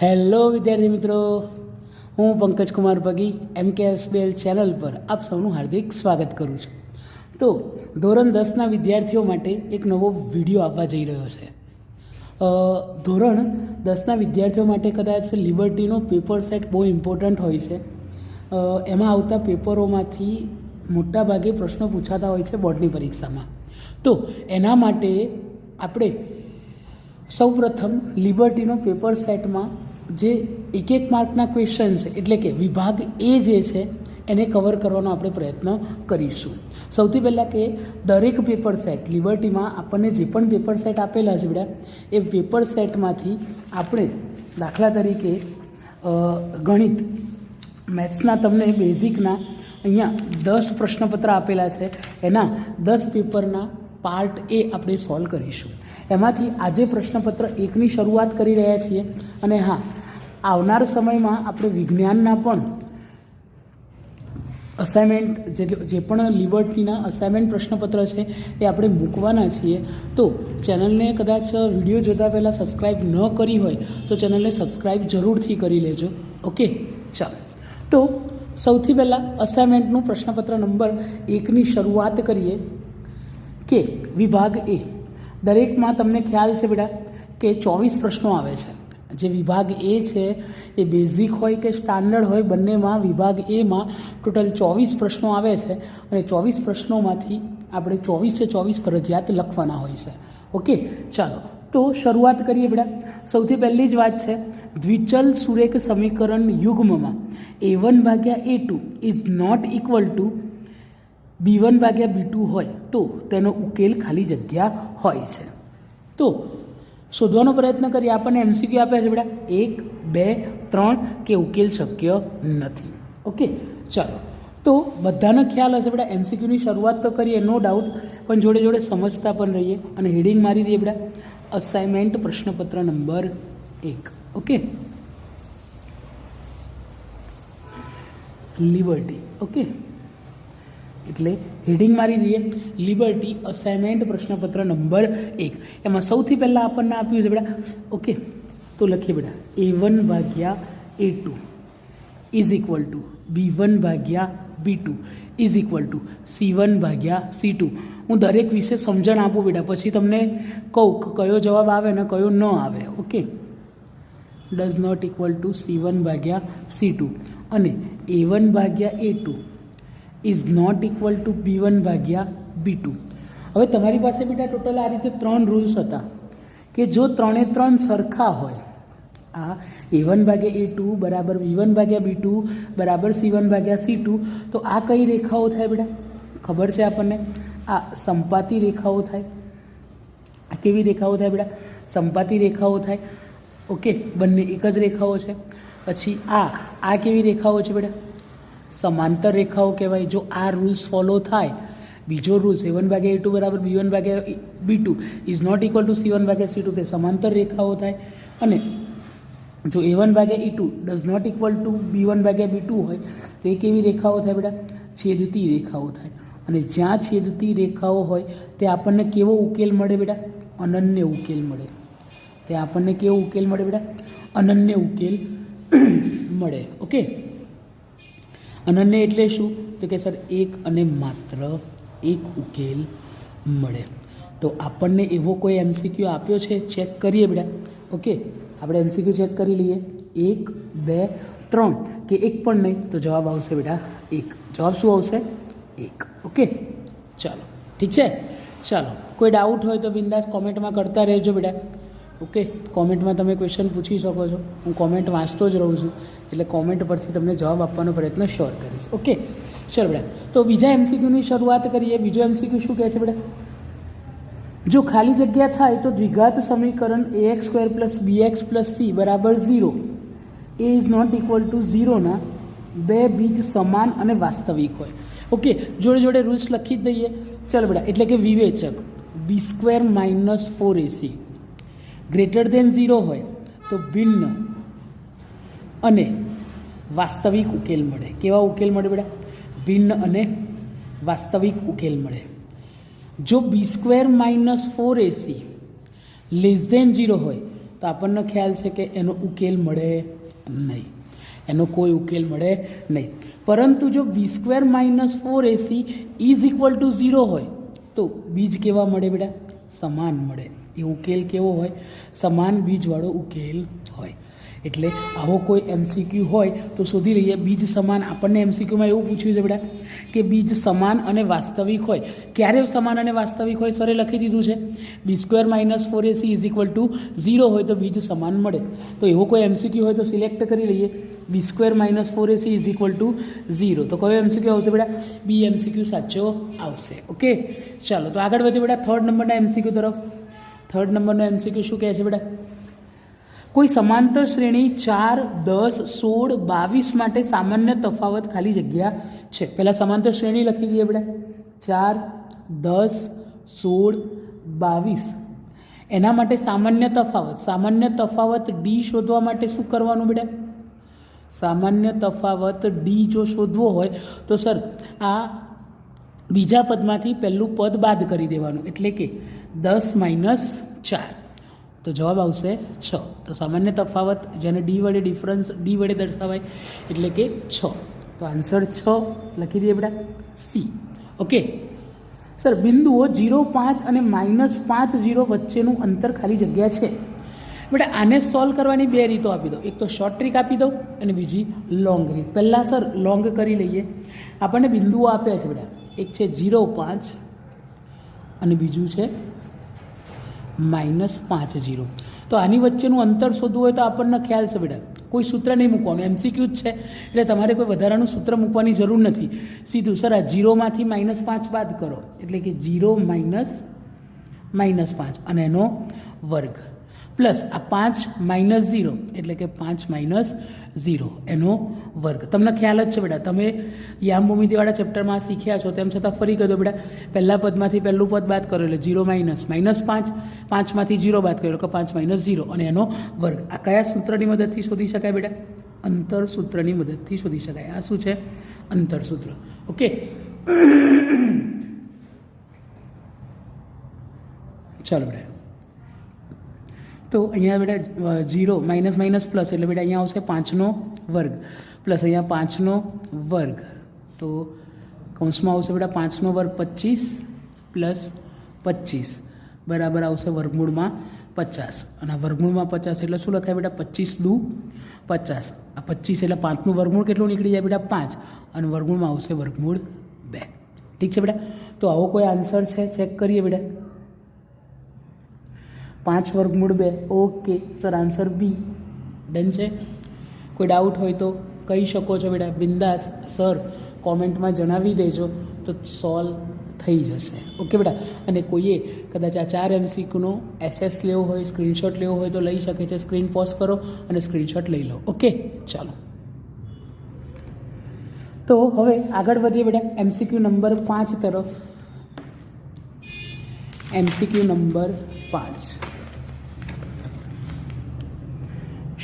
Hello વિદ્યાર્થી મિત્રો, હું પંકજ કુમાર પગી MKSBL ચેનલ પર આપ સૌનું હાર્દિક સ્વાગત કરું છું. તો ધોરણ 10ના વિદ્યાર્થીઓ માટે એક નવો વિડીયો આપવા જઈ રહ્યો છે. ધોરણ 10ના વિદ્યાર્થીઓ માટે કદાચ લિબર્ટીનો પેપર સેટ બહુ ઇમ્પોર્ટન્ટ હોય છે. એમાં આવતા પેપરોમાંથી મોટાભાગે પ્રશ્નો પૂછાતા હોય છે બોર્ડની પરીક્ષામાં. તો એના માટે આપણે સૌપ્રથમ લિબર્ટીનો પેપર સેટમાં જે એક માર્કના ક્વેશ્ચન છે, એટલે કે વિભાગ એ જે છે એને કવર કરવાનો આપણે પ્રયત્ન કરીશું. સૌથી પહેલાં કે દરેક પેપર સેટ લિબર્ટીમાં આપણને જે પણ પેપર સેટ આપેલા છે બેટા, એ પેપર સેટમાંથી આપણે દાખલા તરીકે ગણિત મેથ્સના તમને બેઝિકના અહીંયા 10 પ્રશ્નપત્ર આપેલા છે, એના 10 પેપરના પાર્ટ એ આપણે સોલ્વ કરીશું. એમાંથી આજે પ્રશ્નપત્ર 1ની શરૂઆત કરી રહ્યા છીએ. અને હા, આવનાર સમયમાં આપણે વિજ્ઞાનના પણ અસાઇનમેન્ટ જે પણ લિબર્ટીના અસાઇનમેન્ટ પ્રશ્નપત્ર છે એ આપણે મૂકવાના છીએ. તો ચેનલને કદાચ વિડીયો જોતા પહેલાં સબસ્ક્રાઈબ ન કરી હોય તો ચેનલને સબસ્ક્રાઈબ જરૂરથી કરી લેજો. ઓકે, ચાલો. તો સૌથી પહેલાં અસાઇનમેન્ટનું પ્રશ્નપત્ર નંબર 1ની શરૂઆત કરીએ. કે વિભાગ એ, દરેકમાં તમને ખ્યાલ છે બેટા કે 24 પ્રશ્નો આવે છે. જે વિભાગ એ છે એ બેઝિક હોય કે સ્ટાન્ડર્ડ હોય, બંનેમાં વિભાગ એમાં ટોટલ 24 પ્રશ્નો આવે છે. અને 24 પ્રશ્નોમાંથી આપણે 24 ફરજિયાત લખવાના હોય છે. ઓકે, ચાલો તો શરૂઆત કરીએ બેટા. સૌથી પહેલી જ વાત છે, દ્વિચલ સુરેખ સમીકરણ યુગ્મમાં A1/A2 is not equal to B1/B2 હોય તો તેનો ઉકેલ ખાલી જગ્યા હોય છે. તો શોધવાનો પ્રયત્ન કરીએ. આપણને MCQ આપ્યા છે બેટા 1, 2, 3 કે ઉકેલ શક્ય નથી. ઓકે, ચાલો. તો બધાનો ખ્યાલ હશે બેટા, MCQની શરૂઆત તો કરીએ નો ડાઉટ, પણ જોડે જોડે સમજતા પણ રહીએ. અને હેડિંગ મારી દઈએ બેટા, અસાઇનમેન્ટ પ્રશ્નપત્ર નંબર 1. Okay, liberty. ઓકે, એટલે હેડિંગ મારી દઈએ લિબર્ટી અસાઇનમેન્ટ પ્રશ્નપત્ર નંબર 1. એમાં સૌથી પહેલાં આપણને આપ્યું છે બેટા. ઓકે, તો લખીએ બેટા A1/A2 is equal to B1/B2 is equal to C1/C2. હું દરેક વિશે સમજણ આપું બેટા, પછી તમને કહું કયો જવાબ આવે ને કયો ન આવે. Okay, does not equal to C1/C2 અને A1/A2 is not equal to B1/B2. હવે તમારી પાસે બેટા ટોટલ આ રીતે 3 રૂલ્સ હતા કે જો 3 સરખા હોય, આ A1/A2 બરાબર B1/B2 બરાબર C1/C2, તો આ કઈ રેખાઓ થાય બેટા? ખબર છે આપણને, આ સંપાતી રેખાઓ થાય. આ કેવી રેખાઓ થાય બેટા? સંપાતી રેખાઓ થાય. ઓકે, બંને એક જ રેખાઓ છે. પછી આ કેવી રેખાઓ છે બેટા? સમાંતર રેખાઓ કહેવાય. જો આ રૂલ્સ ફોલો થાય, બીજો રૂલ્સ A1/A2 બરાબર B1/B2 is not equal to C1/C2, તે સમાંતર રેખાઓ થાય. અને જો A1/A2 does not equal to B1/B2 હોય તો એ કેવી રેખાઓ થાય બેટા? છેદતી રેખાઓ થાય. અને જ્યાં છેદતી રેખાઓ હોય તે આપણને કેવો ઉકેલ મળે બેટા? અનન્ય ઉકેલ મળે. તે આપણને કેવો ઉકેલ મળે બેટા? અનન્ય ઉકેલ મળે. ઓકે, અનન્ય એટલે શું? તો કે સર એક અને માત્ર એક ઉકેલ મળે. તો આપણને એવો કોઈ MCQ આપ્યો છે, ચેક કરીએ બેટા. ઓકે, આપણે MCQ ચેક કરી લઈએ. 1, 2, 3 કે એક પણ નહીં, તો જવાબ આવશે બેટા 1. જવાબ શું આવશે? 1. ઓકે, ચાલો, ઠીક છે. ચાલો, કોઈ ડાઉટ હોય તો બિંદાસ કોમેન્ટમાં કરતા રહેજો બેટા. ઓકે, કોમેન્ટમાં તમે ક્વેશ્ચન પૂછી શકો છો. હું કોમેન્ટ વાંચતો જ રહું છું, એટલે કોમેન્ટ પરથી તમને જવાબ આપવાનો પ્રયત્ન શ્યોર કરીશ. ઓકે, ચલો બેટા. તો બીજા MCQની શરૂઆત કરીએ. બીજો MCQ શું કહે છે બેટા? જો ખાલી જગ્યા થાય તો દ્વિઘાત સમીકરણ ax² + bx + c બરાબર 0, a is not equal to 0ના 2 બીજ સમાન અને વાસ્તવિક હોય. ઓકે, જોડે જોડે રૂલ્સ લખી જ દઈએ. ચલો બેટા, એટલે કે વિવેચક b² - 4ac ગ્રેટર દેન 0 હોય તો ભિન્ન અને વાસ્તવિક ઉકેલ મળે. કેવા ઉકેલ મળે બેટા? ભિન્ન અને વાસ્તવિક ઉકેલ મળે. જો b² - 4ac લેસ દેન 0 હોય તો આપણને ખ્યાલ છે કે એનો ઉકેલ મળે નહીં, એનો કોઈ ઉકેલ મળે નહીં. પરંતુ જો b² - 4ac is equal two 0 હોય તો બીજ કેવા મળે બેટા? સમાન મળે. એ ઉકેલ કેવો હોય? સમાન બીજવાળો ઉકેલ હોય. એટલે આવો કોઈ MCQ હોય તો શોધી લઈએ. બીજ સમાન, આપણને MCQમાં એવું પૂછ્યું છે બેટા કે બીજ સમાન અને વાસ્તવિક હોય. ક્યારે સમાન અને વાસ્તવિક હોય? સરે લખી દીધું છે b² - 4ac is equal two 0 હોય તો બીજ સમાન મળે. તો એવો કોઈ MCQ હોય તો સિલેક્ટ કરી લઈએ. b² - 4ac is equal two 0. તો કયો MCQ આવશે બેટા? બી MCQ સાચો આવશે. ઓકે, ચાલો તો આગળ વધીએ બેટા થર્ડ નંબરના MCQ તરફ. થર્ડ નંબરનો MCQ શું કહે છે બેટા? કોઈ સમાંતર શ્રેણી 4, 10, 16, 22 માટે સામાન્ય તફાવત ખાલી જગ્યા છે. પહેલાં સમાંતર શ્રેણી લખી દઈએ બેટા. 4, 10, 16, 22 એના માટે સામાન્ય તફાવત D શોધવા માટે શું કરવાનું બેટા? સામાન્ય તફાવત D જો શોધવો હોય તો સર આ બીજા પદમાંથી પહેલું પદ બાદ કરી દેવાનું, એટલે કે 10 - 4 તો જવાબ આવશે 6. તો સામાન્ય તફાવત જેને D વડે ડિફરન્સ D વડે દર્શાવાય એટલે કે 6. તો આન્સર 6 લખી દઈએ બેટા, C. ઓકે સર, બિંદુઓ 0, 5 અને -5, 0 વચ્ચેનું અંતર ખાલી જગ્યા છે બેટા. આને સોલ્વ કરવાની બે રીતો આપી દો. એક તો શોર્ટ ટ્રીક આપી દો અને બીજી લોંગ રીત. પહેલાં સર લોંગ કરી લઈએ. આપણને બિંદુઓ આપ્યા છે બેટા. એક છે 0, 5 અને બીજું છે -5, 0. તો આની વચ્ચેનું અંતર શોધવું હોય તો આપણને ખ્યાલ છે બેટા કોઈ સૂત્ર નહીં મૂકવાનું, MCQ જ છે એટલે તમારે કોઈ વધારાનું સૂત્ર મૂકવાની જરૂર નથી. સીધું સર આ 0માંથી -5 બાદ કરો એટલે કે 0 - -5 અને એનો વર્ગ પ્લસ આ 5 - 0 એટલે કે 5 - 0 એનો વર્ગ. તમને ખ્યાલ જ છે બેટા, તમે યામ ભૂમિતિવાળા ચેપ્ટરમાં શીખ્યા છો તેમ છતાં ફરી કહી દો બેટા. પહેલા પદમાંથી પહેલું પદ બાદ કરો એટલે 0 - -5, 5માંથી 0 બાદ કરો એટલે 5 - 0 અને એનો વર્ગ. આ કયા સૂત્રની મદદથી શોધી શકાય બેટા? અંતર સૂત્રની મદદથી શોધી શકાય. આ શું છે? અંતર સૂત્ર. ઓકે, ચાલો બેટા. તો અહીંયા બેટા 0 - પ્લસ એટલે બેટા અહીંયા આવશે 5નો વર્ગ પ્લસ અહીંયા 5નો વર્ગ. તો કૌંસમાં આવશે બેટા 5નો વર્ગ 25 પ્લસ 25 બરાબર આવશે વર્ગમૂળમાં 50. અને વર્ગમૂળમાં 50 એટલે શું લખાય બેટા? 25 દુ 50. આ 25 એટલે 5નું વર્ગમૂળ કેટલું નીકળી જાય બેટા? 5 અને વર્ગમૂળમાં આવશે વર્ગમૂળ 2. ઠીક છે બેટા. તો આવો કોઈ આન્સર છે? ચેક કરીએ બેટા. 5 વર્ગમૂળ 2. Okay sir, answer B. Done છે. કોઈ ડાઉટ હોય તો કહી શકો છો બેટા, બિંદાસ. સર કોમેન્ટમાં જણાવી દેજો તો સોલ્વ થઈ જશે. ઓકે બેટા. અને કોઈએ કદાચ આ 4 MCQનો SS લેવો હોય, સ્ક્રીનશોટ લેવો હોય તો લઈ શકે છે. સ્ક્રીન પોઝ કરો અને સ્ક્રીનશોટ લઈ લો. ઓકે, ચાલો. તો હવે આગળ વધીએ બેટા MCQ નંબર 5 તરફ. MCQ નંબર 5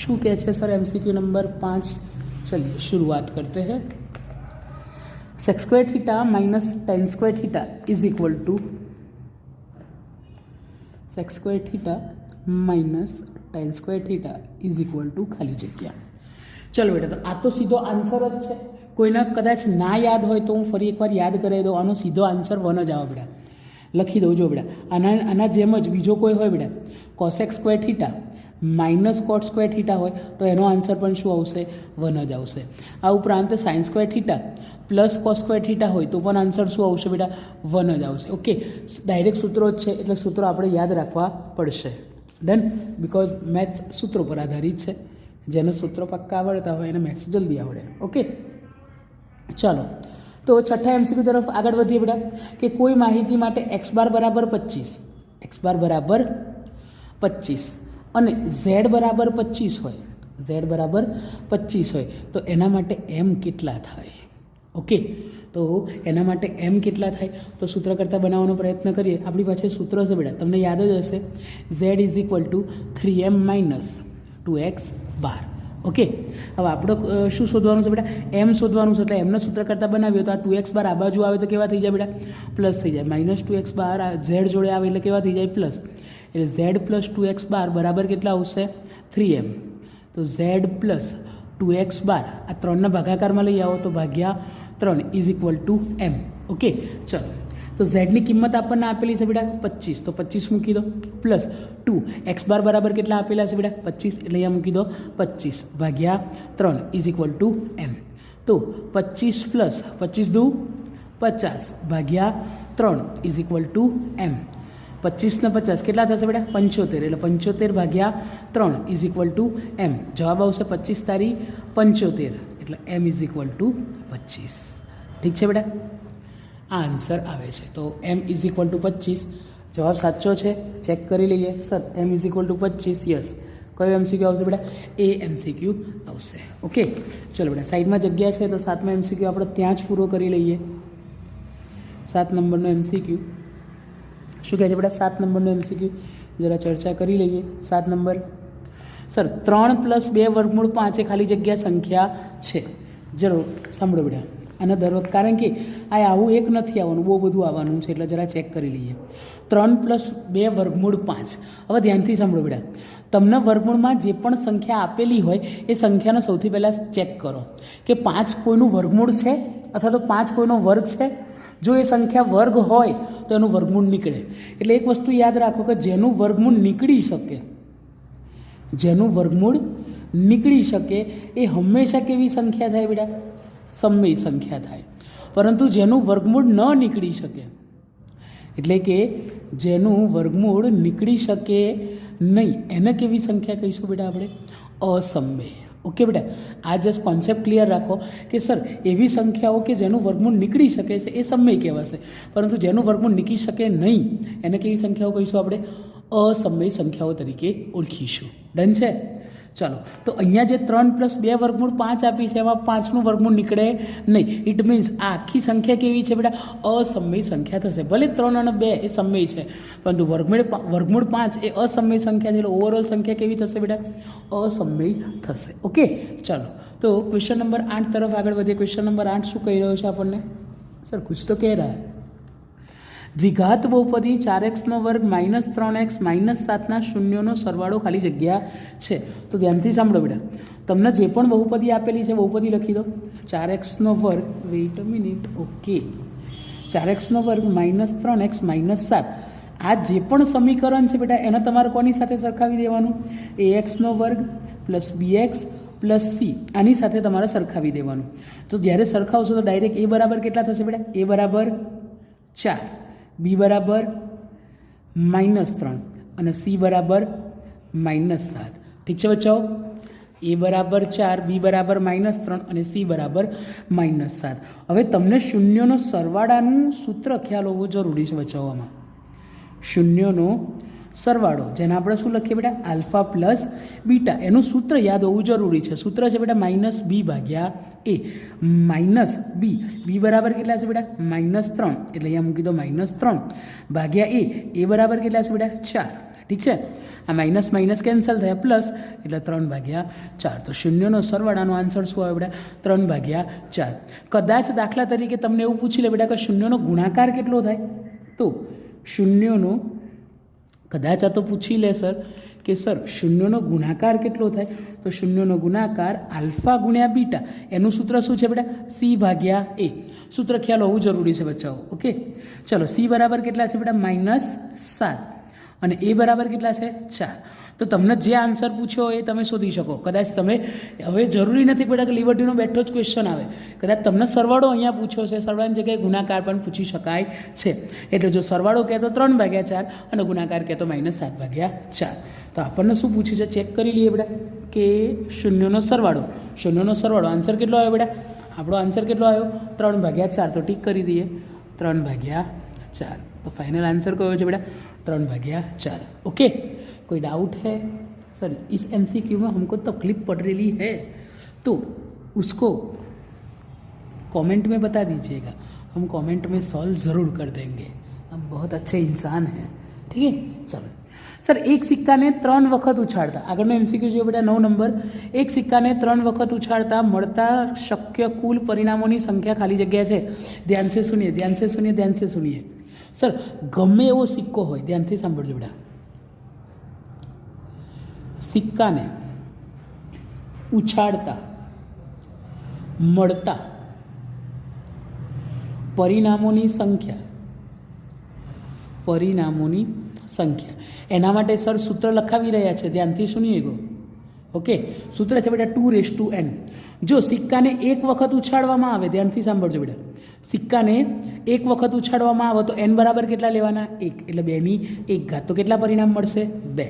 શું કહે છે સર? MCQ number 5. चलिए शुरुआत करते हैं. sec² theta minus tan² theta is equal to sec² theta minus tan² theta is equal to खाली जग्या. चलो बेटा, तो આ તો સીધો આન્સર જ છે. કોઈને કદાચ ના યાદ હોય તો હું ફરી એકવાર યાદ કરાવી દઉં. આનો સીધો આન્સર 1 જ આવે બેટા. લખી દઉં જો બેટા. આના જેમ જ બીજો કોઈ હોય બેટા, cosec² theta minus cot² theta હોય તો એનો આન્સર પણ શું આવશે? 1 જ આવશે. આ ઉપરાંત sin² theta plus cos² theta હોય તો પણ આન્સર શું આવશે બેટા? 1 જ આવશે. ઓકે, ડાયરેક્ટ સૂત્રો જ છે એટલે સૂત્રો આપણે યાદ રાખવા પડશે. ડન. બિકોઝ મેથ્સ સૂત્રો પર આધારિત છે. જેને સૂત્રો પક્કા આવડતા હોય એને મેથ્સ જલ્દી આવડે. ઓકે, ચાલો. તો છઠ્ઠા MCQ તરફ આગળ વધીએ બેટા કે કોઈ માહિતી માટે x બાર બરાબર 25 અને z બરાબર 25 હોય, z બરાબર 25 હોય તો એના માટે m કેટલા થાય? ઓકે, તો એના માટે m કેટલા થાય તો સૂત્ર કરતાં બનાવવાનો પ્રયત્ન કરીએ. આપણી પાસે સૂત્ર છે બેટા, તમને યાદ જ હશે. z is equal two 3m minus 2x bar. Okay, હવે આપણે શું શોધવાનું છે બેટા? m શોધવાનું છે. એટલે એમના સૂત્ર કરતાં બનાવીએ તો આ 2x બાર આ બાજુ આવે તો કેવા થઈ જાય બેટા? પ્લસ થઈ જાય. -2x બાર આ z જોડે આવે એટલે કેવા થઈ જાય? પ્લસ. એટલે ઝેડ પ્લસ 2x બાર બરાબર કેટલા આવશે 3m. તો ઝેડ પ્લસ 2x બાર આ 3ના ભાગાકારમાં લઈ આવો તો ભાગ્યા 3 is equal two m. Okay ચલો, તો ઝેડની કિંમત આપણને આપેલી છે બેટા 25, તો 25 મૂકી દો, પ્લસ 2 એક્સ બાર બરાબર કેટલા આપેલા છે બેટા 25, એટલે અહીંયા મૂકી દો 25 ભાગ્યા 3 ઇઝ ઇક્વલ ટુ m. તો 25 પ્લસ 25 દુ 50 ભાગ્યા 3 ઇઝ ઇક્વલ ટુ m. 25 ને 50 કેટલા થશે બેટા 75, એટલે 75 ભાગ્યા 3 ઇઝ ઇક્વલ ટુ m. જવાબ આવશે 25 તારી 75, એટલે m ઇઝ ઇક્વલ ટુ 25. ઠીક છે બેટા, આ આન્સર આવે છે. તો m ઇઝ ઇક્વલ ટુ 25 જવાબ સાચો છે, ચેક કરી લઈએ. Sir m is equal two 25, yes. કયો MCQ આવશે બેટા? એ MCQ આવશે. ઓકે ચલો બેટા, સાઈડમાં જગ્યા છે તો 7મા MCQ આપણે ત્યાં જ પૂરો કરી લઈએ. 7 નંબરનો MCQ શું કહે છે બેટા? 7 નંબરનો MCQ જરા ચર્ચા કરી લઈએ. 7 નંબર, સર 3 + 2 વર્ગમૂળ 5 એ ખાલી જગ્યા સંખ્યા છે. જરૂર સાંભળો બેટા, આના દર વખત, કારણ કે આ આવું એક નથી આવવાનું, બહુ બધું આવવાનું છે, એટલે જરા ચેક કરી લઈએ. 3 + 2 વર્ગમૂળ 5. હવે ધ્યાનથી સાંભળો બેટા, તમને વર્ગમૂળમાં જે પણ સંખ્યા આપેલી હોય એ સંખ્યાનો સૌથી પહેલાં ચેક કરો કે 5 કોઈનું વર્ગમૂળ છે અથવા તો 5 કોઈનો વર્ગ છે. જો એ સંખ્યા વર્ગ હોય તો એનું વર્ગમૂળ નીકળે. એટલે એક વસ્તુ યાદ રાખો કે જેનું વર્ગમૂળ નીકળી શકે, જેનું વર્ગમૂળ નીકળી શકે એ હંમેશા કેવી સંખ્યા થાય બેટા? સમય સંખ્યા થાય. પરંતુ જેનું વર્ગમૂળ ન નીકળી શકે, એટલે કે જેનું વર્ગમૂળ નીકળી શકે નહીં, એને કેવી સંખ્યા કહીશું બેટા આપણે? અસમય. ઓકે બેટા, આ જસ્ટ કોન્સેપ્ટ ક્લિયર રાખો કે સર એવી સંખ્યાઓ કે જેનું વર્ગમૂળ નીકળી શકે છે એ સમય કહેવાશે, પરંતુ જેનું વર્ગમૂળ નીકળી શકે નહીં એને કેવી સંખ્યાઓ કહીશું આપણે? અસમય સંખ્યાઓ તરીકે ઓળખીશું. ડન છે? ચાલો, તો અહીંયા જે 3 + 2 વર્ગમૂળ 5 આપી છે એમાં 5નું વર્ગમૂળ નીકળે નહીં. ઇટ મીન્સ આ આખી સંખ્યા કેવી છે બેટા? અસમય સંખ્યા થશે. ભલે 3 અને 2 એ સમય છે, પરંતુ વર્ગમૂળ 5 એ અસમય સંખ્યા છે, એટલે ઓવરઓલ સંખ્યા કેવી થશે બેટા? અસમય થશે. ઓકે ચાલો, તો ક્વેશ્ચન નંબર 8 તરફ આગળ વધીએ. ક્વેશ્ચન નંબર 8 શું કહી રહ્યો છે આપણને? સર કુછ તો કહ રહા હૈ. દ્વિઘાત બહુપદી 4x² - 3x - 7ના શૂન્યોનો સરવાળો ખાલી જગ્યા છે. તો ધ્યાનથી સાંભળો બેટા, તમને જે પણ બહુપદી આપેલી છે બહુપદી લખી દો. 4x², વેઇટ અ મિનિટ, ઓકે, 4x² - 3x - 7. આ જે પણ સમીકરણ છે બેટા એને તમારે કોની સાથે સરખાવી દેવાનું? ax² + bx + c આની સાથે તમારે સરખાવી દેવાનું. તો જ્યારે સરખાવશો તો ડાયરેક્ટ a બરાબર કેટલા થશે બેટા? a બરાબર 4, b બરાબર -3 અને c બરાબર -7. ઠીક છે બચ્ચાઓ? a બરાબર 4, b બરાબર -3 અને c બરાબર -7. હવે તમને શૂન્યોનો સરવાળાનું સૂત્ર ખ્યાલ હોવું જરૂરી છે બચ્ચાઓ. આમાં શૂન્યોનો સરવાળો, જેને આપણે શું લખીએ બેટા? આલ્ફા પ્લસ બીટા, એનું સૂત્ર યાદ હોવું જરૂરી છે. સૂત્ર છે બેટા -b ભાગ્યા a. -b, b બરાબર કેટલા છે બેટા? -3, એટલે અહીંયા મૂકી દો -3 ભાગ્યા a બરાબર કેટલા છે બેટા? 4. ઠીક છે, આ માઇનસ માઇનસ કેન્સલ થયા, પ્લસ એટલે 3/4. તો શૂન્યનો સરવાળાનો આન્સર શું આવે બેટા? 3/4. કદાચ દાખલા તરીકે તમને એવું પૂછી લે બેટા કે શૂન્યનો ગુણાકાર કેટલો થાય, તો શૂન્યનો કદાચ આ તો પૂછી લે સર કે સર શૂન્યનો ગુણાકાર કેટલો થાય, તો શૂન્યનો ગુણાકાર આલ્ફા ગુણ્યા બીટા, એનું સૂત્ર શું છે બેટા? c/a. સૂત્ર ખ્યાલ હોવું જરૂરી છે બચ્ચાઓ. ઓકે ચલો, c બરાબર કેટલા છે બેટા? -7 અને a બરાબર કેટલા છે? 4. તો તમને જે આન્સર પૂછ્યો એ તમે શોધી શકો. કદાચ તમે હવે જરૂરી નથી બેટા કે લિબર્ટીનો બેઠો જ ક્વેશ્ચન આવે, કદાચ તમને સરવાળો અહીંયા પૂછ્યો છે, સરવાળાની જગ્યાએ ગુણાકાર પણ પૂછી શકાય છે. એટલે જો સરવાળો કહે તો 3/4 અને ગુણાકાર કહે તો -7/4. તો આપણને શું પૂછ્યું છે ચેક કરી લઈએ બેટા કે શૂન્યનો સરવાળો. શૂન્યનો સરવાળો આન્સર કેટલો આવ્યો બેટા? આપણો આન્સર કેટલો આવ્યો? 3/4. તો ટીક કરી દઈએ 3/4. तो फाइनल आंसर कहो है बेटा 3/4. ओके, कोई डाउट है सर? इस MCQ में हमको तकलीफ पड़ रही है तो उसको कमेंट में बता दीजिएगा, हम कमेंट में सॉल्व ज़रूर कर देंगे. हम बहुत अच्छे इंसान हैं. ठीक है, चलो सर. एक सिक्का ने 3 वखत उछाड़ता, આગળનો MCQ છે બેટા 9 નંબર. એક સિક્કાને 3 વખત ઉછાળતા મળતા શક્ય કુલ પરિણામોની સંખ્યા ખાલી જગ્યા છે. ધ્યાન से सुनिए, ध्यान से सुनिए, ध्यान से सुनिए. સર ગમે એવો સિક્કો હોય, ધ્યાનથી સાંભળજો બેટા, સિક્કાને ઉછાળતા મળતા પરિણામોની સંખ્યા એના માટે સર સૂત્ર લખાવી રહ્યા છે, ધ્યાનથી સુનિએ ગો. ઓકે, સૂત્ર છે બેટા 2n. જો સિક્કાને એક વખત ઉછાળવામાં આવે, ધ્યાનથી સાંભળજો બેટા, સિક્કાને એક વખત ઉછાળવામાં આવે તો n બરાબર કેટલા લેવાના? 1, એટલે 2 તો કેટલા પરિણામ મળશે? 2.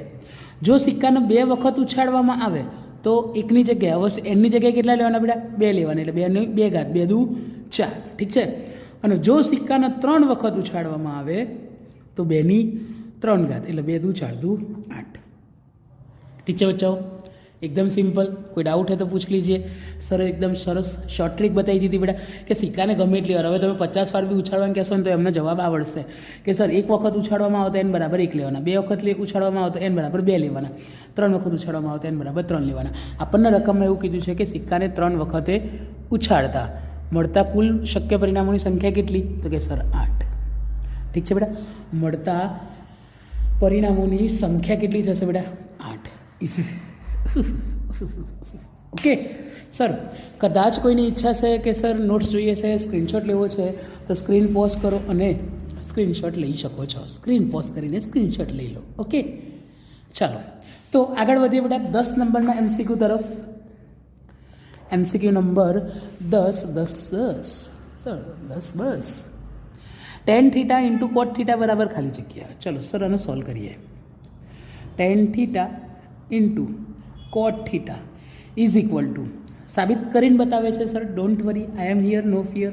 જો સિક્કાને 2 વખત ઉછાળવામાં આવે તો 1ની જગ્યાએ, હવે n ની જગ્યાએ કેટલા લેવાના બેટા? 2 લેવાના, એટલે 2 2 4. ઠીક છે. અને જો સિક્કાને 3 વખત ઉછાળવામાં આવે તો 2 3 એટલે 2 4 8. ઠીક છે બચ્ચાઓ, एकदम सिंपल. कोई डाउट है तो पूछ लीजिए. सर एकदम सरस शॉर्ट ट्रिक बताई दी थी बेटा कि सिक्काने गમે એટલી વાર, હવે તમે 50 વાર બી ઉછાળવાનું કહેશો ને તો એમને જવાબ આવડશે કે સર એક વખત ઉછાળવામાં આવે તો n બરાબર 1 લેવાના, 2 વખત ઉછાળવામાં આવે તો n બરાબર 2 લેવાના, 3 વખત ઉછાળવામાં આવે તો n બરાબર 3 લેવાના. આપણને રકમમાં એવું કીધું છે કે સિક્કાને 3 વખતે ઉછાળતા મળતા કુલ શક્ય પરિણામોની સંખ્યા કેટલી? તો કે સર 8. ઠીક છે બેટા, મળતા પરિણામોની સંખ્યા કેટલી થશે બેટા? 8. ઓકે સર, કદાચ કોઈની ઈચ્છા છે કે સર નોટ્સ જોઈએ છે, સ્ક્રીનશોટ લેવો છે, તો સ્ક્રીન પોઝ કરો અને સ્ક્રીનશોટ લઈ શકો છો. સ્ક્રીન પોઝ કરીને સ્ક્રીનશોટ લઈ લો. ઓકે, ચાલો તો આગળ વધીએ બેટા 10 નંબરના એમસીક્યુ તરફ. એમસીક્યુ નંબર 10 સર 10 બસ. tan theta into cot theta બરાબર ખાલી જગ્યા. ચલો સર આને સોલ્વ કરીએ. tan theta into cot theta is equal to, સાબિત કરીને બતાવે છે sir, don't worry, I am here, no fear.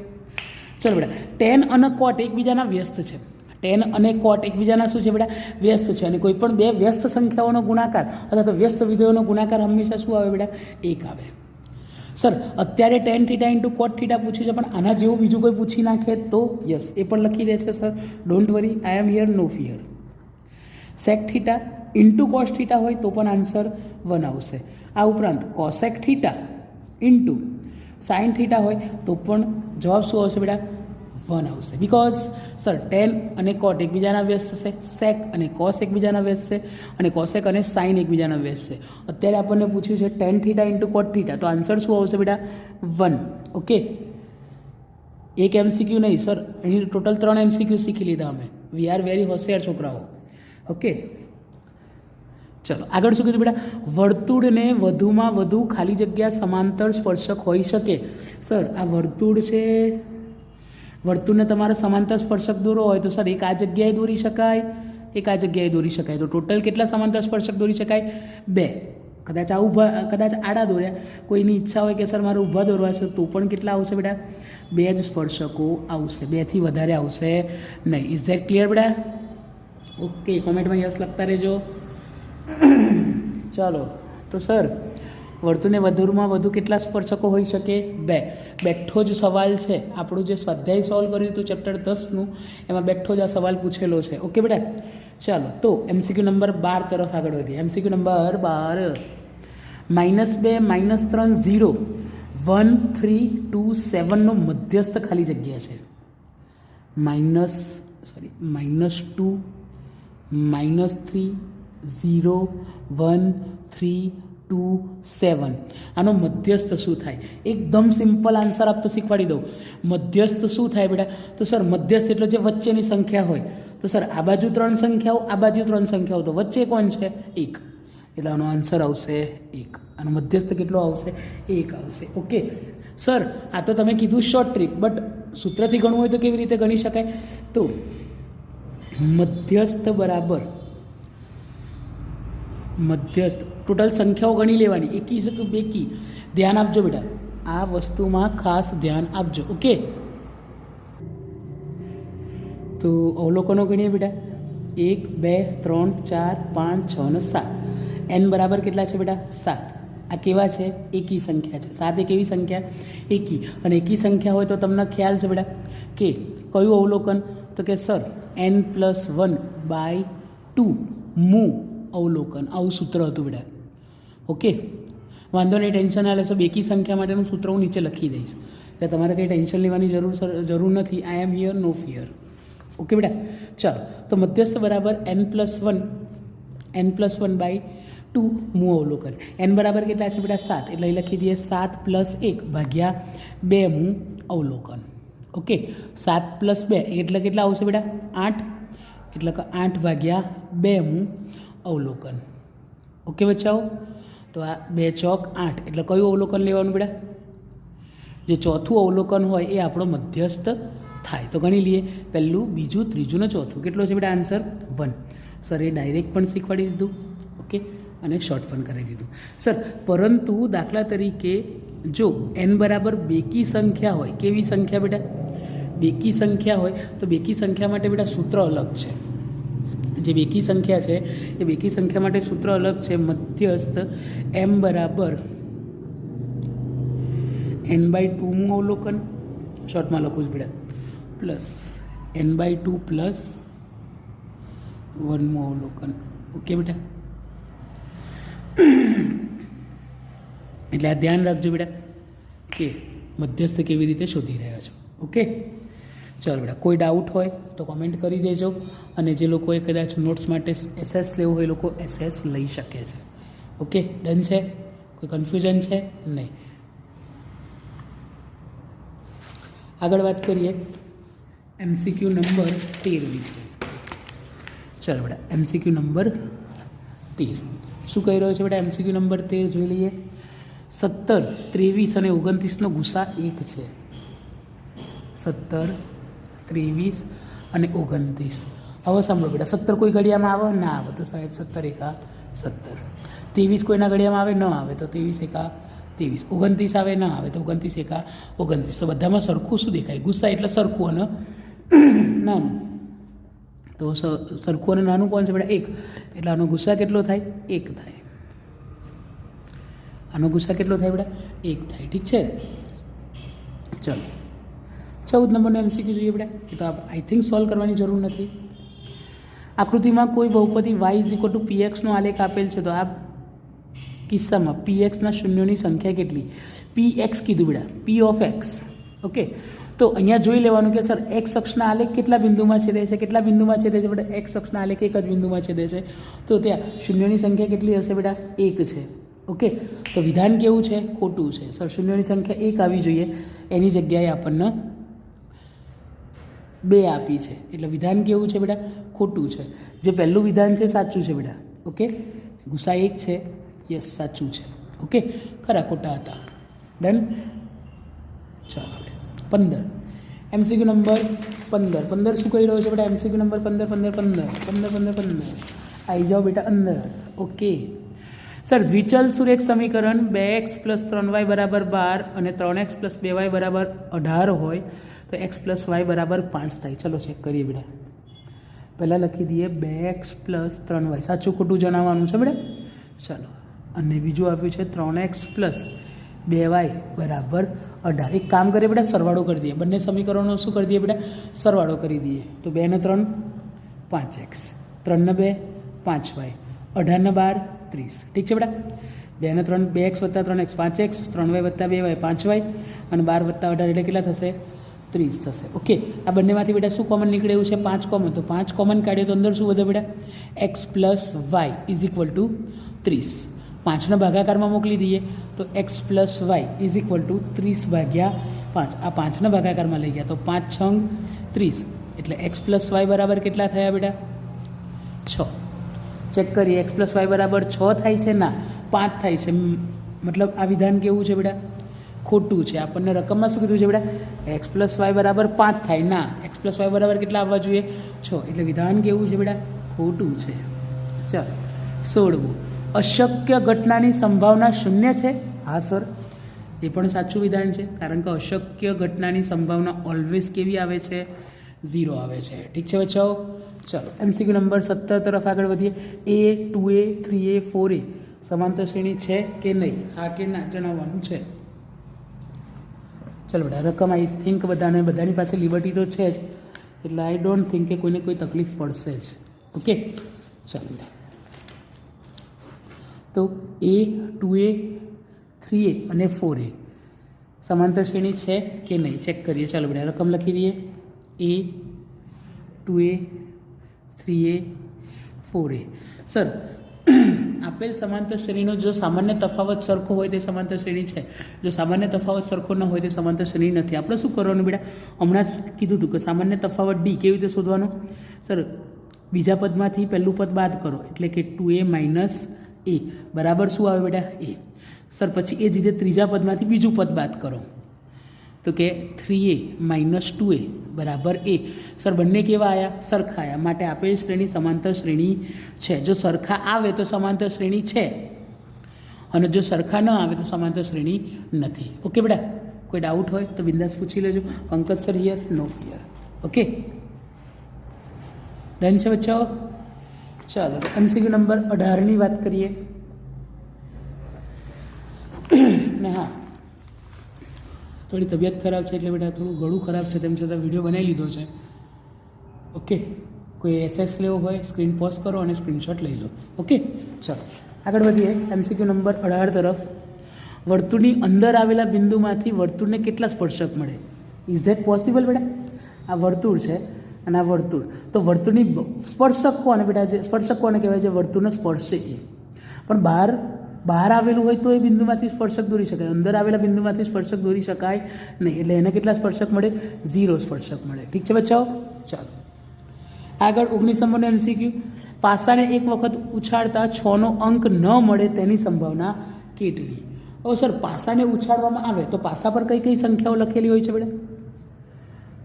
ચલો બેટા, ટેન અને કોટ એકબીજાના વ્યસ્ત છે. ટેન અને કોટ એકબીજાના શું છે બેટા? વ્યસ્ત છે. અને કોઈ પણ બે વ્યસ્ત સંખ્યાઓનો ગુણાકાર અથવા તો વ્યસ્ત વિધેયોનો ગુણાકાર હંમેશા શું આવે બેટા? 1 આવે. સર અત્યારે tan theta into cot theta પૂછ્યું છે, પણ આના જેવું બીજું કોઈ પૂછી નાખે તો યસ એ પણ લખી દે છે sir, don't worry, I am here, no fear. Sec theta into cos theta હોય તો પણ આન્સર 1 આવશે. આ ઉપરાંત cosec theta into sine theta હોય તો પણ જવાબ શું આવશે બેટા? 1 આવશે. બિકોઝ સર ટેન અને કોટ એકબીજાના વ્યસ્ત છે, સેક અને કોસ એકબીજાના વ્યસ્ત છે, અને કોસેક અને સાઇન એકબીજાના વ્યસ્ત છે. અત્યારે આપણને પૂછ્યું છે ten theta into cot theta, તો આન્સર શું આવશે બેટા? 1. ઓકે, એક એમસીક્યુ નહીં સર, અહીં ટોટલ 3 એમસીક્યુ શીખી લીધા અમે. વી આર વેરી હોશિયાર છોકરાઓ. ઓકે, ચલો આગળ શું કીધું બેટા? વર્તુળને વધુમાં વધુ ખાલી જગ્યા સમાંતર સ્પર્શક હોઈ શકે. સર આ વર્તુળ છે, વર્તુળને તમારે સમાંતર સ્પર્શક દોરવો હોય તો સર એક આ જગ્યાએ દોરી શકાય, એક આ જગ્યાએ દોરી શકાય. તો ટોટલ કેટલા સમાંતર સ્પર્શક દોરી શકાય? 2. કદાચ આ ઊભા, કદાચ આડા દોર્યા, કોઈની ઈચ્છા હોય કે સર મારે ઊભા દોરવા છે તો પણ કેટલા આવશે બેટા? 2 જ સ્પર્શકો આવશે, 2 થી વધારે આવશે નહીં. ઇઝ ધેટ ક્લિયર બેટા? ઓકે, કોમેન્ટમાં યસ લખતા રહેજો. ચાલો તો સર વર્તુળને વધુમાં વધુ કેટલા સ્પર્શકો હોઈ શકે? 2. બેઠો જ સવાલ છે. આપણું જે સ્વાધ્યાય સોલ્વ કર્યું હતું ચેપ્ટર 10નું, એમાં બેઠો જ આ સવાલ પૂછેલો છે. ઓકે બેટા, ચાલો તો એમસીક્યુ નંબર 12 તરફ આગળ વધીએ. એમસીક્યુ નંબર 12, -2 -3 0 1 3 2 7 નો મધ્યસ્થ ખાલી જગ્યા છે. -2 -3 0 1 3 2 7, આનો મધ્યસ્થ શું થાય? એકદમ સિમ્પલ આન્સર આપતો શીખવાડી દઉં. મધ્યસ્થ શું થાય બેટા? તો સર મધ્યસ્થ એટલે જે વચ્ચેની સંખ્યા હોય. તો સર આ બાજુ 3 સંખ્યાઓ, આ બાજુ 3 સંખ્યાઓ, તો વચ્ચે કોણ છે? 1. એટલે આનો આન્સર આવશે 1. આનો મધ્યસ્થ કેટલો આવશે? 1 આવશે. ઓકે સર, આ તો તમે કીધું શોર્ટ ટ્રીક, બટ સૂત્રથી ગણવું હોય તો કેવી રીતે ગણી શકાય? તો મધ્યસ્થ બરાબર મધ્યસ્થ, ટોટલ સંખ્યાઓ ગણી લેવાની, એકી કે બેકી. ધ્યાન આપજો બેટા, આ વસ્તુમાં ખાસ ધ્યાન આપજો. ઓકે, તો અવલોકનો ગણીએ બેટા. 1 2 3 4 5 6 અને 7. n બરાબર કેટલા છે બેટા? 7. આ કેવા છે? એકી સંખ્યા છે. 7 એક એવી સંખ્યા એકી, અને એકી સંખ્યા હોય તો તમને ખ્યાલ છે બેટા કે કયું અવલોકન? તો કે સર n+1/2 મૂ અવલોકન. આવું સૂત્ર હતું બેટા. ઓકે, વાંધો નહીં, ટેન્શન ના લેશો. બેકી સંખ્યા માટેનું સૂત્ર હું નીચે લખી દઈશ, એટલે તમારે કંઈ ટેન્શન લેવાની જરૂર નથી. I am here, no fear. Okay બેટા, ચાલો તો મધ્યસ્થ બરાબર n+1/2 2 અવલોકન. એન બરાબર કેટલા છે બેટા 7, એટલે અહીં લખી દઈએ 7 + 1 ભાગ્યા 2 અવલોકન. ઓકે, 7 + 2 એટલે કેટલા આવશે બેટા 8, એટલે કે 8 ભાગ્યા 2 અવલોકન. ઓકે બચ્ચાઓ, તો આ 2 ચોક 8, એટલે કયું અવલોકન લેવાનું બેટા? જે ચોથું અવલોકન હોય એ આપણો મધ્યસ્થ થાય. તો ગણી લઈએ, પહેલું, બીજું, ત્રીજું ને ચોથું. કેટલો છે બેટા આન્સર? 1. સર એ ડાયરેક્ટ પણ શીખવાડી દીધું, ઓકે, અને શોર્ટ પણ કરી દીધું. સર પરંતુ દાખલા તરીકે જો n બરાબર બેકી સંખ્યા હોય, કેવી સંખ્યા બેટા? બેકી સંખ્યા હોય તો બેકી સંખ્યા માટે બેટા સૂત્ર અલગ છે. જે બેકી સંખ્યા છે એ બેકી સંખ્યા માટે સૂત્ર અલગ છે. મધ્યસ્થ m બરાબર n/2 અવલોકન, શોર્ટમાં લખું છું બેટા, પ્લસ n/2 પ્લસ 1 અવલોકન. ઓકે બેટા, એટલે આ ધ્યાન રાખજો બેટા કે મધ્યસ્થ કેવી રીતે શોધી રહ્યા છો. ઓકે, ચાલો બેટા, કોઈ ડાઉટ હોય તો કોમેન્ટ કરી દેજો, અને જે લોકોએ કદાચ નોટ્સ માટે SS લેવું હોય એ લોકો SS લઈ શકે છે. ઓકે, ડન છે? કોઈ કન્ફ્યુઝન છે? નહીં. આગળ વાત કરીએ MCQ નંબર 13 વિશે. ચાલો બેટા, MCQ નંબર 13 શું કહી રહ્યો છે બેટા? MCQ નંબર 13 જોઈ લઈએ. 17, 23 અને 29નો ગુસા 1 છે. 17, 23 અને 29. હવે સાંભળો બેટા, 17 કોઈ ઘડિયામાં આવે? ના આવે. તો સાહેબ 17 એકા 17. 23 કોઈના ઘડિયામાં આવે? ન આવે. તો 23 એકા 23. 29 આવે? ના આવે. તો 29 એકા 29. તો બધામાં સરખું શું દેખાય? ગુસ્સા એટલે સરખું અને નાનું. તો સરખું અને નાનું કોણ છે બેટા? 1. એટલે આનો ગુસ્સા કેટલો થાય? 1 થાય. આનો ગુસ્સા કેટલો થાય બેટા? 1 થાય. ઠીક છે, ચલો 14 નંબરનો MCQ જોઈએ બેટા. એ તો આઈ થિંક સોલ્વ કરવાની જરૂર નથી. આકૃતિમાં કોઈ બહુપદી y px નો આલેખ આપેલ છે. તો આ કિસ્સામાં px ના શૂન્યોની સંખ્યા કેટલી? px કીધું બેટા, p ઓફ x. ઓકે, તો અહીંયા જોઈ લેવાનું કે સર x અક્ષના આલેખ કેટલા બિંદુમાં છેદે છે? કેટલા બિંદુમાં છેદે છે બેટા? x અક્ષના આલેખ એક જ બિંદુમાં છેદે છે. તો ત્યાં શૂન્યોની સંખ્યા કેટલી હશે બેટા? 1 છે. ઓકે, તો વિધાન કેવું છે? ખોટું છે. સર શૂન્યોની સંખ્યા 1 આવી જોઈએ, એની જગ્યાએ આપણને 2 આપી છે. એટલે વિધાન કેવું છે બેટા? ખોટું છે. જે પહેલું વિધાન છે સાચું છે બેટા. ઓકે, ગુસા 1 છે, યસ સાચું છે. ઓકે, ખરા ખોટા હતા? ડન. ચાલો 15 MCQ નંબર 15. 15 શું કહી રહ્યો છે બેટા? MCQ નંબર 15 15 15 15 15 15 આવી જાઓ બેટા અંદર. ઓકે સર, દ્વિચલ સુરેખ સમીકરણ 2x + 3y = 12 અને 3x + 2y = 18 હોય તો x + y = 5 થાય. ચલો ચેક કરીએ બેટા. પહેલાં લખી દઈએ 2x + 3y. સાચું ખોટું જણાવવાનું છે બેટા. ચાલો, અને બીજું આપ્યું છે 3x + 2y = 18. એક કામ કરીએ બેટા, સરવાળો કરી દઈએ. બંને સમીકરણો શું કરી દઈએ બેટા? સરવાળો કરી દઈએ. તો 2 ને 3 5x, 3 ને 2 5y, 18 ને 12 30. ઠીક છે બેટા. 2 ને 3 2x + 3x 5x, 3y + 2y 5y, અને 12 + 18 એટલે કેટલા થશે? 30 થશે. ઓકે, આ બંનેમાંથી બેટા શું કોમન નીકળે? એવું છે 5 કોમન. તો 5 કોમન કાઢીએ તો અંદર શું વધે બેટા? x + y = 30. 5ને ભાગાકારમાં મોકલી દઈએ તો x + y = 30/5. આ 5ને ભાગાકારમાં લઈ ગયા તો 5 6 30. એટલે x + y બરાબર કેટલા થયા બેટા? 6. ચેક કરીએ, x + y બરાબર 6 થાય છે? ના, 5 થાય છે. મતલબ આ વિધાન કેવું છે બેટા? ખોટું છે. આપણને રકમમાં શું કીધું છે બેટા? x + y બરાબર 5 થાય. ના, x + y બરાબર કેટલા આવવા જોઈએ? 6. એટલે વિધાન કેવું છે બેટા? ખોટું છે. ચાલો 16. અશક્ય ઘટનાની સંભાવના 0 છે? હા સર, એ પણ સાચું વિધાન છે, કારણ કે અશક્ય ઘટનાની સંભાવના ઓલવેઝ કેવી આવે છે? 0 આવે છે. ઠીક છે બચ્ચાઓ. ચાલો MCQ નંબર 17 તરફ આગળ વધીએ. A 2A 3A 4A સમાંતર શ્રેણી છે કે નહીં? હા કે ના જણાવવાનું છે. ચાલો બેટા, રકમ આઈ થિંક બધાની પાસે લિબર્ટી તો છે જ, એટલે આઈ ડોન્ટ થિંક કે કોઈને કોઈ તકલીફ પડશે જ. ઓકે, ચાલો બેટા. તો A 2A 3A અને 4A સમાંતર શ્રેણી છે કે નહીં ચેક કરીએ. ચાલો બેટા, રકમ લખી દઈએ. A 2A 3A 4A. Sir આપેલ સમાંતર શ્રેણીનો જો સામાન્ય તફાવત સરખો હોય તે સમાંતર શ્રેણી છે, જો સામાન્ય તફાવત સરખો ન હોય તે સમાંતર શ્રેણી નથી. આપણે શું કરવાનું બેટા? હમણાં જ કીધું હતું કે સામાન્ય તફાવત ડી કેવી રીતે શોધવાનો? સર બીજા પદમાંથી પહેલું પદ બાદ કરો એટલે કે 2a - a બરાબર શું આવે બેટા? a. સર પછી એ જ રીતે ત્રીજા પદમાંથી બીજું પદ બાદ કરો તો કે 3a - 2a બરાબર a. સર બંને કેવા આવ્યા? સરખા આવ્યા. માટે આપેલ શ્રેણી સમાંતર શ્રેણી છે. જો સરખા આવે તો સમાંતર શ્રેણી છે અને જો સરખા ન આવે તો સમાંતર શ્રેણી નથી. ઓકે બેટા, કોઈ ડાઉટ હોય તો બિંદાસ પૂછી લેજો. Pankaj sir here, no fear. Okay, done છે બચ્ચાઓ? ચાલો MCQ નંબર 18ની વાત કરીએ. ને હા, થોડી તબિયત ખરાબ છે એટલે બેટા થોડું ગળું ખરાબ છે, તેમ છતાં વિડીયો બનાવી લીધો છે. ઓકે, કોઈ SS લેવો હોય સ્ક્રીન પોઝ કરો અને સ્ક્રીનશોટ લઈ લો. ઓકે, ચાલો આગળ વધીએ MCQ નંબર 18 તરફ. વર્તુળની અંદર આવેલા બિંદુમાંથી વર્તુળને કેટલા સ્પર્શક મળે? ઇઝ ધેટ પોસિબલ બેટા? આ વર્તુળ છે અને આ વર્તુળ, તો વર્તુળની સ્પર્શક કોને બેટા? જે સ્પર્શક કોને કહેવાય? જે વર્તુળને સ્પર્શે એ. પણ બહાર આવેલું હોય તો એ બિંદુમાંથી સ્પર્શક દોરી શકાય, અંદર આવેલા બિંદુમાંથી સ્પર્શક દોરી શકાય નહીં. એટલે એને કેટલા સ્પર્શક મળે? 0 સ્પર્શક મળે. ઠીક છે બચ્ચાઓ? ચાલો આગળ 19 નંબરનો MCQ. પાસાને એક વખત ઉછાળતા 6નો અંક ન મળે તેની સંભાવના કેટલી? ઓ સર, પાસાને ઉછાળવામાં આવે તો પાસા પર કઈ કઈ સંખ્યાઓ લખેલી હોય છે બેટા?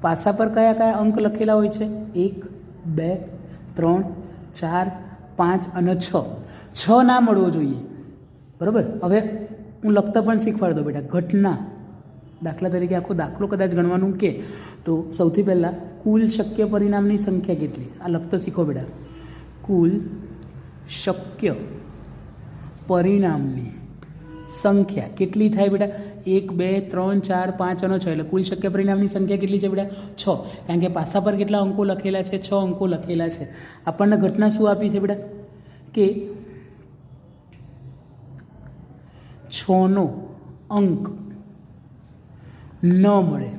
પાસા પર કયા કયા અંક લખેલા હોય છે? 1, 2, 3, 4, 5 અને 6. 6 ના મળવો જોઈએ, બરાબર? હવે હું લખતા પણ શીખવાડ દો બેટા. ઘટના, દાખલા તરીકે આખો દાખલો કદાચ ગણવાનું કે તો સૌથી પહેલાં કુલ શક્ય પરિણામની સંખ્યા કેટલી? આ લખતા શીખો બેટા. કુલ શક્ય પરિણામની સંખ્યા કેટલી થાય બેટા? 1, 2, 3, 4, 5 અને 6. એટલે કુલ શક્ય પરિણામની સંખ્યા કેટલી છે બેટા? 6. કારણ કે પાસા પર કેટલા અંકો લખેલા છે? 6 અંકો લખેલા છે. આપણને ઘટના શું આપી છે બેટા? કે 6નો અંક ન મળે.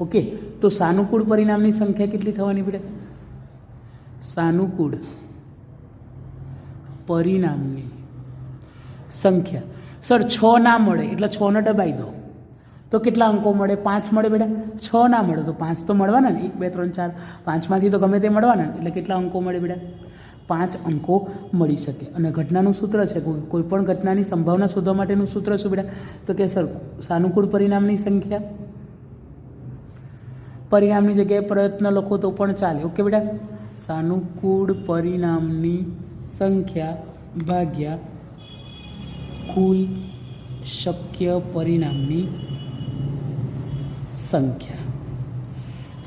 ઓકે, તો સાનુકૂળ પરિણામની સંખ્યા કેટલી થવાની બેટા? સાનુકૂળ પરિણામની સંખ્યા. સર 6 ના મળે એટલે 6ને દબાઈ દો તો કેટલા અંકો મળે? 5 મળે બેટા. 6 ના મળે તો 5 તો મળવાના ને. 1, 2, 3, 4, 5માંથી તો ગમે તે મળવાના. એટલે કેટલા અંકો મળે બેટા? 5 અંકો મળી શકે. અને ઘટનાનું સૂત્ર છે, કોઈ પણ ઘટનાની સંભાવના શોધવા માટેનું સૂત્ર શું બેટા? તો કે સર સાનુકૂળ પરિણામની સંખ્યા, પરિણામની જગ્યાએ પ્રયત્ન લખો તો પણ ચાલે. ઓકે બેટા, સાનુકૂળ પરિણામની સંખ્યા ભાગ્યા કુલ શક્ય પરિણામની સંખ્યા.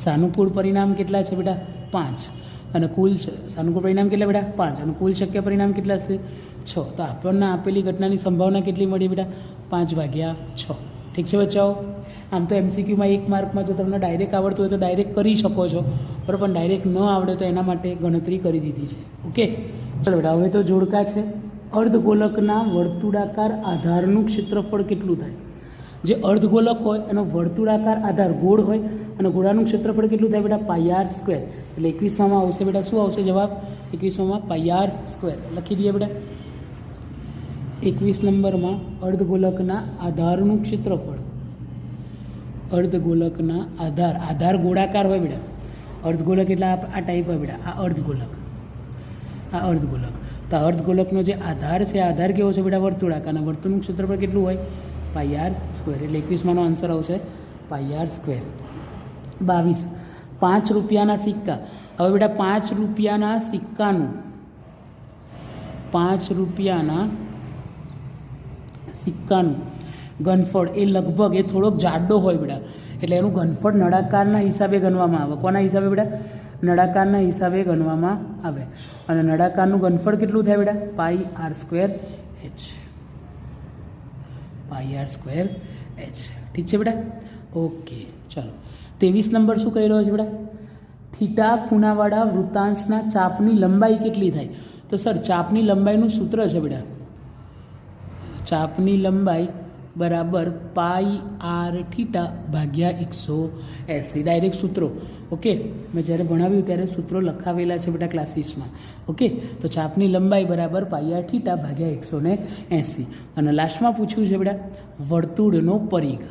સાનુકૂળ પરિણામ કેટલા છે બેટા? 5. અને કુલ સાનુકૂળ પરિણામ કેટલા બેટા? 5. અને કુલ શક્ય પરિણામ કેટલા છે? 6. તો આપણને આપેલી ઘટનાની સંભાવના કેટલી મળી બેટા? 5/6. ઠીક છે બચ્ચાઓ? આમ તો MCQમાં 1 માર્કમાં જો તમને ડાયરેક્ટ આવડતું હોય તો ડાયરેક્ટ કરી શકો છો, બરાબર? પણ ડાયરેક્ટ ન આવડે તો એના માટે ગણતરી કરી દીધી છે. ઓકે, ચલો બેટા હવે તો જોડકા છે. અર્ધગોલકના વર્તુળાકાર આધારનું ક્ષેત્રફળ કેટલું થાય? જે અર્ધગોલક હોય એનો વર્તુળાકાર આધાર ગોળ હોય અને ગોળાનું ક્ષેત્રફળ કેટલું થાય બેટા? πr². એટલે 21માં આવશે બેટા. શું આવશે જવાબ? 21માં πr². લખી દઈએ બેટા. 21 નંબરમાં અર્ધગોલકના આધારનું ક્ષેત્રફળ. અર્ધગોલકના આધાર ગોળાકાર હોય બેટા. અર્ધગોલક એટલે આ ટાઈપ હોય બેટા. આ અર્ધગોલક, આ અર્ધગોલક. તો આ અર્ધગોલકનો જે આધાર છે, આધાર કેવો છે બેટા? વર્તુળાકાર. અને વર્તુળનું ક્ષેત્રફળ કેટલું હોય? πr². એટલે 21માંનો આન્સર આવશે πr². 22. 5 રૂપિયાના સિક્કા. હવે બેટા 5 રૂપિયાના સિક્કાનું 5 રૂપિયાના સિક્કાનું ઘનફળ એ લગભગ એ થોડોક જાડો હોય બેટા. એટલે એનું ઘનફળ નળાકારના હિસાબે ગણવામાં આવે. કોના હિસાબે બેટા? નળાકારના હિસાબે ગણવામાં આવે. અને નળાકારનું ઘનફળ કેટલું થાય બેટા? πr²h. πr²h. ઠીક છે બેટા? ઓકે, ચાલો 23 નંબર શું કહી રહ્યો છે બેટા? થીટા ખૂણાવાળા વૃત્તાંશના ચાપની લંબાઈ કેટલી થાય? તો સર ચાપની લંબાઈનું સૂત્ર છે બેટા. ચાપની લંબાઈ બરાબર પાઈ આર થીટા ભાગ્યા 180. ડાયરેક્ટ સૂત્રો. ઓકે, મેં જ્યારે ભણાવ્યું ત્યારે સૂત્રો લખાવેલા છે બેટા ક્લાસીસમાં. ઓકે, તો ચાપની લંબાઈ બરાબર પાઈ આર થીટા ભાગ્યા 180. અને લાસ્ટમાં પૂછ્યું છે બેટા વર્તુળનો પરિઘ.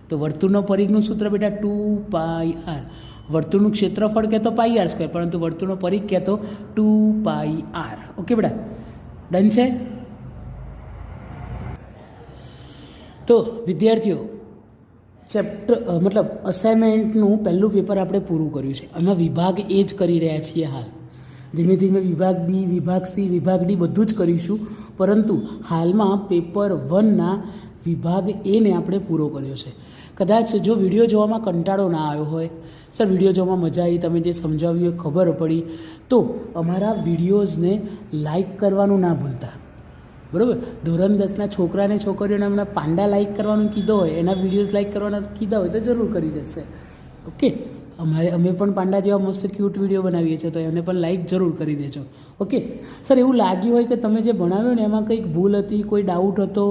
તો વર્તુળનો પરિઘનું સૂત્ર બેટા 2 પાઈ આર. વર્તુળનું ક્ષેત્રફળ કહેતો પાઈ આર સ્ક્વેર, પરંતુ વર્તુળનો પરિઘ કહેતો 2 પાઈ આર. ઓકે બેટા, ડન છે. તો વિદ્યાર્થીઓ, ચેપ્ટર મતલબ અસાઇનમેન્ટનું પહેલું પેપર આપણે પૂરું કર્યું છે. એમાં વિભાગ એ જ કરી રહ્યા છીએ હાલ. ધીમે ધીમે વિભાગ બી, વિભાગ સી, વિભાગ ડી બધું જ કરીશું, પરંતુ હાલમાં પેપર 1ના વિભાગ એને આપણે પૂરો કર્યો છે. કદાચ જો વિડીયો જોવામાં કંટાળો ના આવ્યો હોય, સર વિડીયો જોવામાં મજા આવી, તમે જે સમજાવ્યું એ ખબર પડી, તો અમારા વિડીયોઝને લાઈક કરવાનું ના ભૂલતા. બરાબર, ધોરણ 10ના છોકરાને છોકરીઓને હમણાં પાંડા લાઈક કરવાનું કીધો હોય, એના વિડીયોઝ લાઈક કરવાના કીધા હોય તો જરૂર કરી દેશે. ઓકે, અમે પણ પાંડા જેવા મસ્ત ક્યુટ વિડીયો બનાવીએ છીએ, તો એને પણ લાઈક જરૂર કરી દેજો. ઓકે સર, એવું લાગ્યું હોય કે તમે જે ભણાવ્યું ને એમાં કંઈક ભૂલ હતી, કોઈ ડાઉટ હતો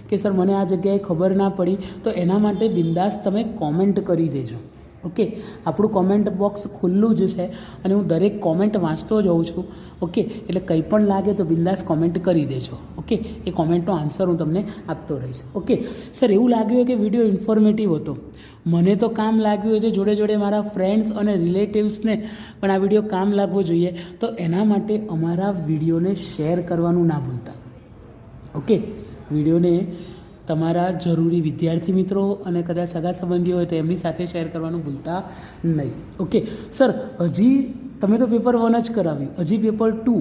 કે સર મને આ જગ્યાએ ખબર ના પડી, તો એના માટે બિંદાસ તમે કોમેન્ટ કરી દેજો. ઓકે, આપણું કોમેન્ટ બોક્સ ખુલ્લું જ છે અને હું દરેક કોમેન્ટ વાંચતો જાઉં છું. ઓકે, એટલે કંઈ પણ લાગે તો બિંદાસ કોમેન્ટ કરી દેજો. ઓકે, એ કોમેન્ટનો આન્સર હું તમને આપતો રહીશ. ઓકે સર, એવું લાગ્યું હોય કે વિડીયો ઇન્ફોર્મેટિવ હતો, મને તો કામ લાગ્યું હોય છે, જોડે જોડે મારા ફ્રેન્ડ્સ અને રિલેટિવ્સને પણ આ વિડીયો કામ લાગવો જોઈએ, તો એના માટે અમારા વિડીયોને શેર કરવાનું ના ભૂલતા. ઓકે, વિડીયોને તમારા જરૂરી વિદ્યાર્થી મિત્રો અને કદાચ સગા સંબંધીઓ હોય તો એમની સાથે શેર કરવાનું ભૂલતા નહીં. ઓકે સર, હજી તમે તો પેપર 1 જ કરાવ્યું, હજી પેપર 2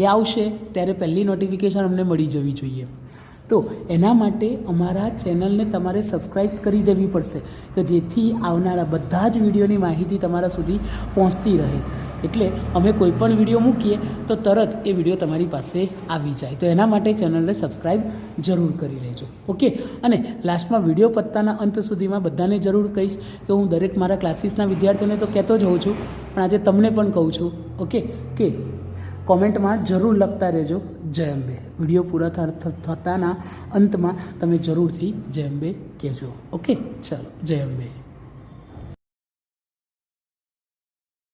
એ આવશે ત્યારે પહેલી નોટિફિકેશન અમને મળી જવી જોઈએ. તો એના માટે અમારા ચેનલને તમારે સબસ્ક્રાઈબ કરી દેવી પડશે, કે જેથી આવનારા બધા જ વિડીયોની માહિતી તમારા સુધી પહોંચતી રહે. એટલે અમે કોઈ પણ વિડીયો મૂકીએ તો તરત એ વિડીયો તમારી પાસે આવી જાય. તો એના માટે ચેનલને સબસ્ક્રાઈબ જરૂર કરી લેજો. ઓકે, અને લાસ્ટમાં વિડીયો પત્તાના અંત સુધીમાં બધાને જરૂર કહીશ કે હું દરેક મારા ક્લાસીસના વિદ્યાર્થીઓને તો કહેતો જ હોઉં છું, પણ આજે તમને પણ કહું છું. ઓકે, કે કોમેન્ટમાં જરૂર લખતા રહેજો જય અંબે. વિડીયો પૂરા થતાના અંતમાં તમે જરૂરથી જય અંબે કહેજો. ઓકે, ચાલો, જય અંબે.